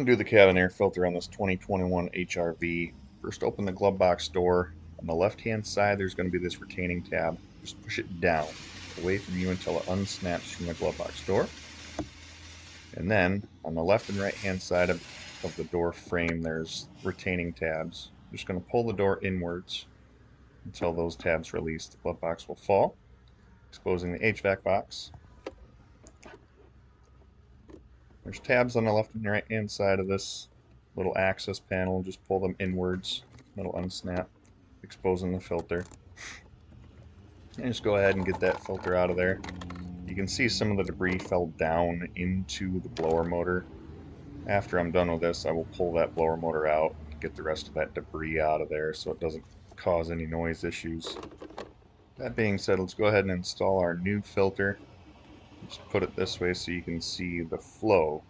going to do the cabin air filter on this 2021 HRV. First, open the glove box door. On the left-hand side, there's going to be this retaining tab. Just push it down, away from you until it unsnaps from the glove box door. And then, on the left and right-hand side of the door frame, there's retaining tabs. I'm just going to pull the door inwards until those tabs release. The glove box will fall, exposing the HVAC box. There's tabs on the left and right hand side of this little access panel. Just pull them inwards. It'll unsnap, exposing the filter. And just go ahead and get that filter out of there. You can see some of the debris fell down into the blower motor. After I'm done with this, I will pull that blower motor out and get the rest of that debris out of there so it doesn't cause any noise issues. That being said, let's go ahead and install our new filter. Just put it this way so you can see the flow.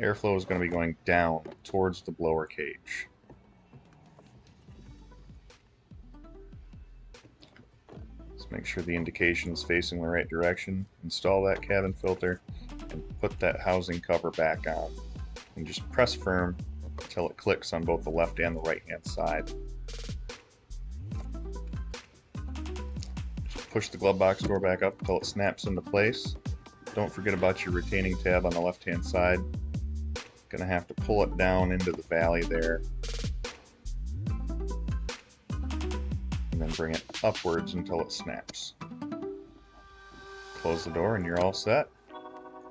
Airflow is going to be going down towards the blower cage. Let's make sure the indication is facing the right direction. Install that cabin filter and put that housing cover back on. And just press firm until it clicks on both the left and the right hand side. Just push the glove box door back up until it snaps into place. Don't forget about your retaining tab on the left hand side. Gonna have to pull it down into the valley there and then bring it upwards until it snaps. Close the door and you're all set.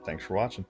Thanks for watching.